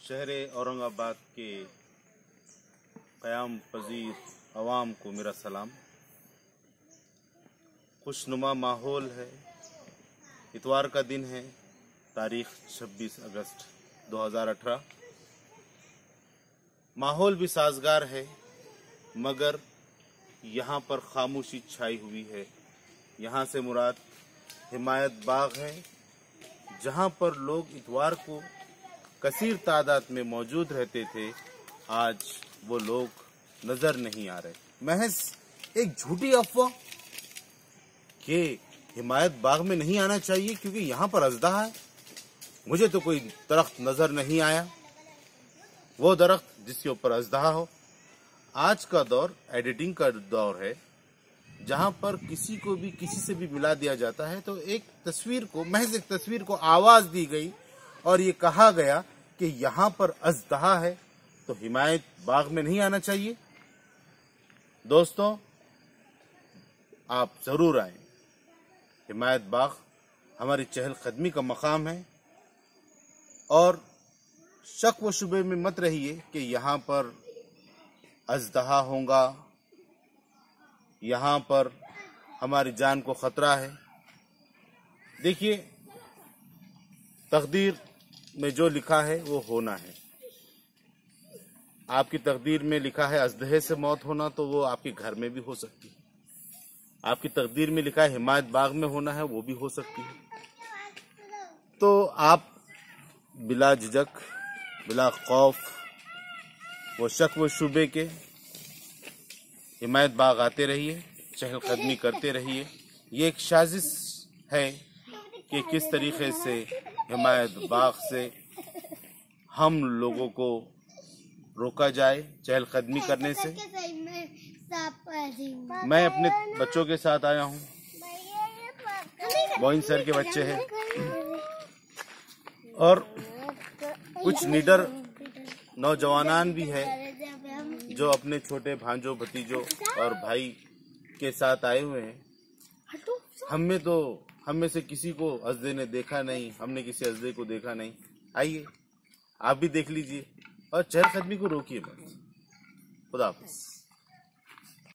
शहर औरंगाबाद के क़याम पजीर अवाम को मेरा सलाम। खुशनुमा माहौल है। इतवार का दिन है, तारीख 26 अगस्त 2018। माहौल भी साजगार है, मगर यहाँ पर खामोशी छाई हुई है। यहाँ से मुराद हिमायत बाग है, जहाँ पर लोग इतवार को कसीर तादाद में मौजूद रहते थे। आज वो लोग नजर नहीं आ रहे। महज एक झूठी अफवाह कि हिमायत बाग में नहीं आना चाहिए क्योंकि यहाँ पर अजदहा है। मुझे तो कोई दरख्त नजर नहीं आया, वो दरख्त जिसके ऊपर अजदहा हो। आज का दौर एडिटिंग का दौर है, जहां पर किसी को भी किसी से भी मिला दिया जाता है तो एक तस्वीर को, महज एक तस्वीर को आवाज दी गई और ये कहा गया कि यहाँ पर अजदहा है तो हिमायत बाग में नहीं आना चाहिए। दोस्तों, आप जरूर आए। हिमायत बाग हमारी चहलकदमी का मकाम है और शक व शुबे में मत रहिए कि यहाँ पर अजदहा होगा, यहाँ पर हमारी जान को खतरा है। देखिए, तकदीर में जो लिखा है वो होना है। आपकी तकदीर में लिखा है अजदहे से मौत होना, तो वो आपके घर में भी हो सकती है। आपकी तकदीर में लिखा है हिमायत बाग में होना है, वो भी हो सकती है। तो आप बिला झिझक, बिला खौफ वो शक व शुबे के हिमायत बाग आते रहिए, चहलकदमी करते रहिए। ये एक साजिश है कि किस तरीके से हिमायत बाग से हम लोगों को रोका जाए चहलकदमी करने से। मैं अपने बच्चों के साथ आया हूँ, मोइन सर के बच्चे हैं और कुछ निडर नौजवान भी है जो अपने छोटे भांजों, भतीजों और भाई के साथ आए हुए हैं। हम में से किसी को अजदे ने देखा नहीं, हमने किसी अजदे को देखा नहीं। आइए, आप भी देख लीजिए और चहलकदमी को रोकिए मत। खुदा हाफिज़।